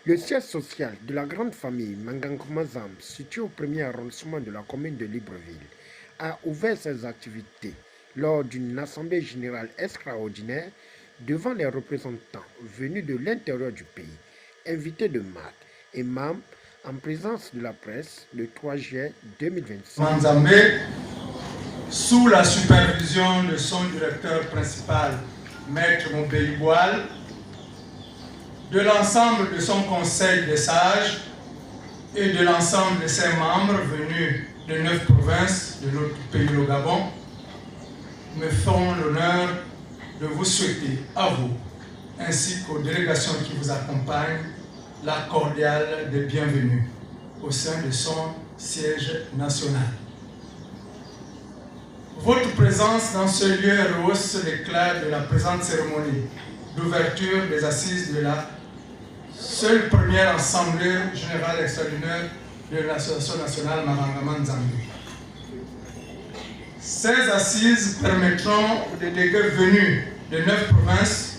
Le siège social de la grande famille Mangankoumazam, situé au premier arrondissement de la commune de Libreville, a ouvert ses activités lors d'une assemblée générale extraordinaire devant les représentants venus de l'intérieur du pays, invités de marque et membres en présence de la presse le 3 juillet 2025. Manzambé, sous la supervision de son directeur principal, Maître Moubéi Boual, de l'ensemble de son conseil des sages et de l'ensemble de ses membres venus de 9 provinces de notre pays, le Gabon, me font l'honneur de vous souhaiter à vous, ainsi qu'aux délégations qui vous accompagnent, la cordiale des bienvenus au sein de son siège national. Votre présence dans ce lieu rehausse l'éclat de la présente cérémonie d'ouverture des assises de la seule première assemblée générale extraordinaire de l'Association nationale Marangaman Zambie. Ces assises permettront aux délégués venus de 9 provinces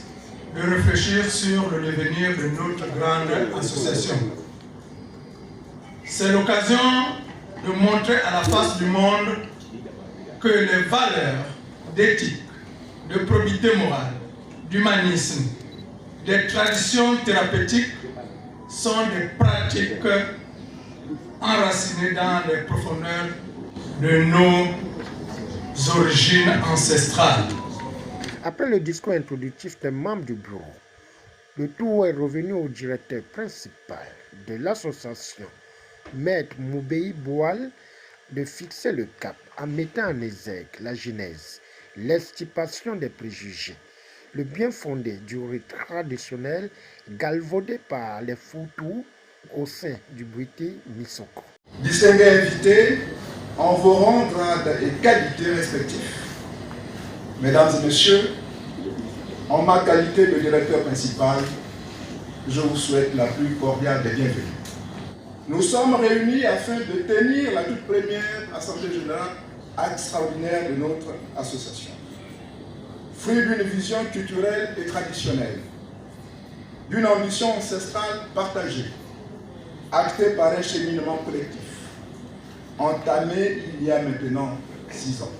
de réfléchir sur le devenir de notre grande association. C'est l'occasion de montrer à la face du monde que les valeurs d'éthique, de probité morale, d'humanisme, des traditions thérapeutiques sont des pratiques enracinées dans les profondeurs de nos origines ancestrales. Après le discours introductif des membres du bureau, le tour est revenu au directeur principal de l'association, Maître Moubéi Boual, de fixer le cap en mettant en exergue la genèse, l'extirpation des préjugés, le bien fondé du rite traditionnel galvaudé par les Foutous au sein du Bwiti Misoko. Distingués invités, en vos rangs, grades et qualités respectifs, Mesdames et Messieurs, en ma qualité de directeur principal, je vous souhaite la plus cordiale des bienvenues. Nous sommes réunis afin de tenir la toute première Assemblée générale extraordinaire de notre association. Fruit d'une vision culturelle et traditionnelle, d'une ambition ancestrale partagée, actée par un cheminement collectif, entamé il y a maintenant 6 ans.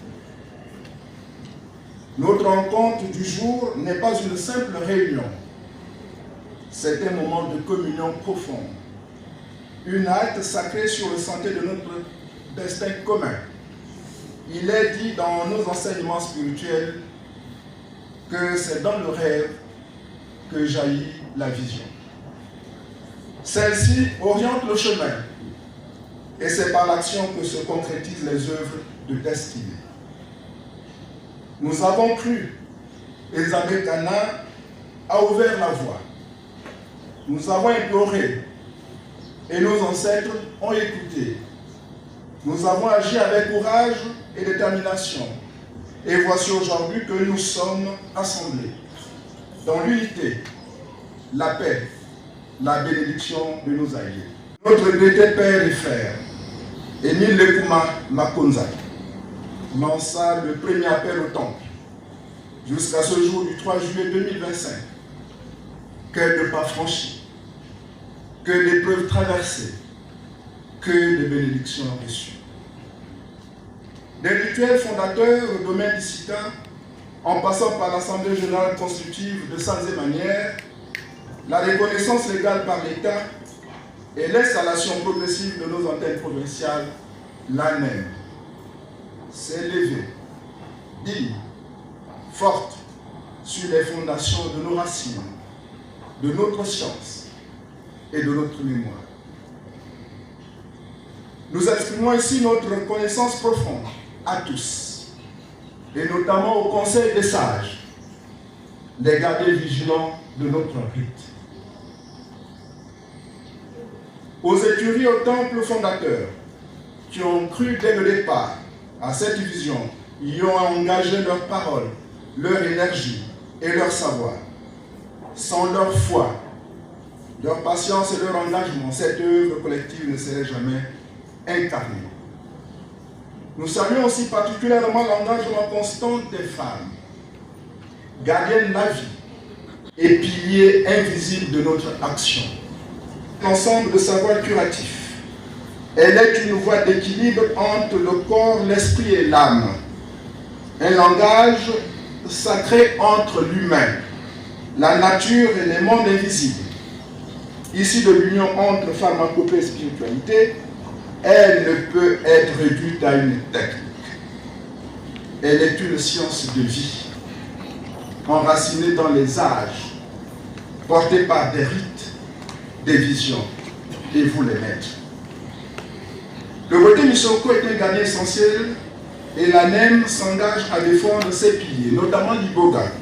Notre rencontre du jour n'est pas une simple réunion, c'est un moment de communion profonde, une halte sacrée sur le sentier de notre destin commun. Il est dit dans nos enseignements spirituels que c'est dans le rêve que jaillit la vision. Celle-ci oriente le chemin et c'est par l'action que se concrétisent les œuvres de destinée. Nous avons cru, Elisabeth Anna a ouvert la voie. Nous avons imploré et nos ancêtres ont écouté. Nous avons agi avec courage et détermination. Et voici aujourd'hui que nous sommes assemblés dans l'unité, la paix, la bénédiction de nos aïeux. Notre dété père et frère, Émile Lekouma Makonza, lança le premier appel au temple jusqu'à ce jour du 3 juillet 2025. Que de pas franchis, que d'épreuves traversées, que de bénédictions reçues. Des rituels fondateurs au domaine du SICA, en passant par l'Assemblée générale constitutive de salles et manières, la reconnaissance légale par l'État et l'installation progressive de nos antennes provinciales, l'ANEM, s'est levée, digne, forte, sur les fondations de nos racines, de notre science et de notre mémoire. Nous exprimons ici notre reconnaissance profonde à tous, et notamment au Conseil des sages, les gardiens vigilants de notre rite. Aux écuries, au temple fondateur, qui ont cru dès le départ à cette vision, y ont engagé leur parole, leur énergie et leur savoir. Sans leur foi, leur patience et leur engagement, cette œuvre collective ne serait jamais incarnée. Nous saluons aussi particulièrement l'engagement constant des femmes, gardiennes de la vie et piliers invisibles de notre action. L'ensemble de savoir curatif. Elle est une voie d'équilibre entre le corps, l'esprit et l'âme. Un langage sacré entre l'humain, la nature et les mondes invisibles. Issue de l'union entre pharmacopée et spiritualité, elle ne peut être réduite à une technique. Elle est une science de vie, enracinée dans les âges, portée par des rites, des visions, et vous les maîtres. Le Boté Missoko est un gardien essentiel et l'ANEM s'engage à défendre ses piliers, notamment l'iboga,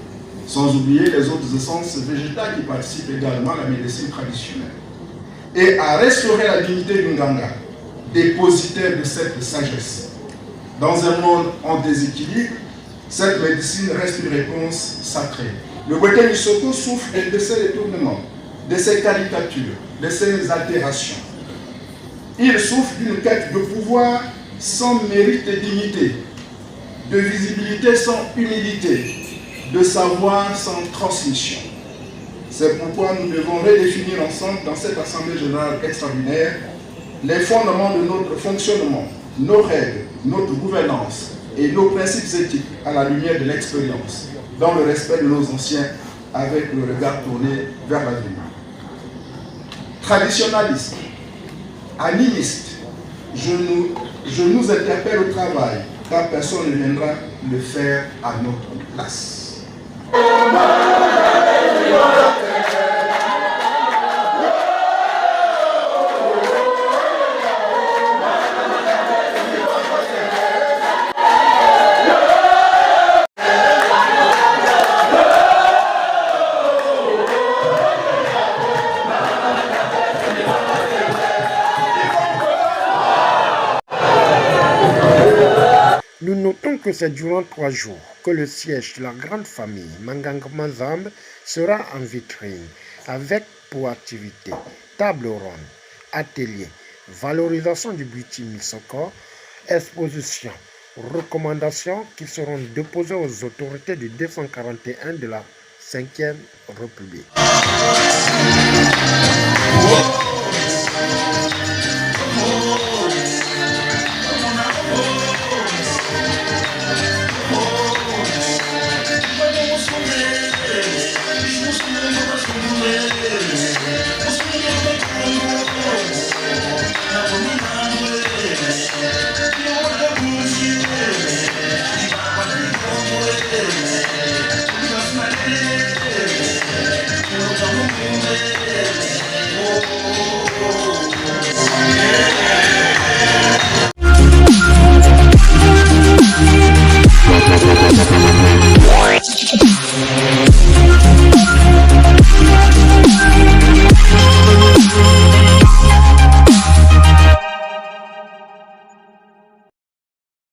sans oublier les autres essences végétales qui participent également à la médecine traditionnelle, et à restaurer la dignité du Nganga, dépositaire de cette sagesse. Dans un monde en déséquilibre, cette médecine reste une réponse sacrée. Le Boté Missoko souffre de ses détournements, de ses caricatures, de ses altérations. Il souffre d'une quête de pouvoir sans mérite et dignité, de visibilité sans humilité, de savoir sans transmission. C'est pourquoi nous devons redéfinir ensemble dans cette Assemblée générale extraordinaire les fondements de notre fonctionnement, nos règles, notre gouvernance et nos principes éthiques à la lumière de l'expérience, dans le respect de nos anciens, avec le regard tourné vers l'avenir. Traditionnaliste, animiste, je nous interpelle au travail, car personne ne viendra le faire à notre place. Nous notons que c'est durant 3 jours que le siège de la grande famille Mangang Mazambe sera en vitrine, avec pour activité table ronde, atelier, valorisation du Boté Missoko, exposition, recommandations qui seront déposées aux autorités du 241 de la 5e République.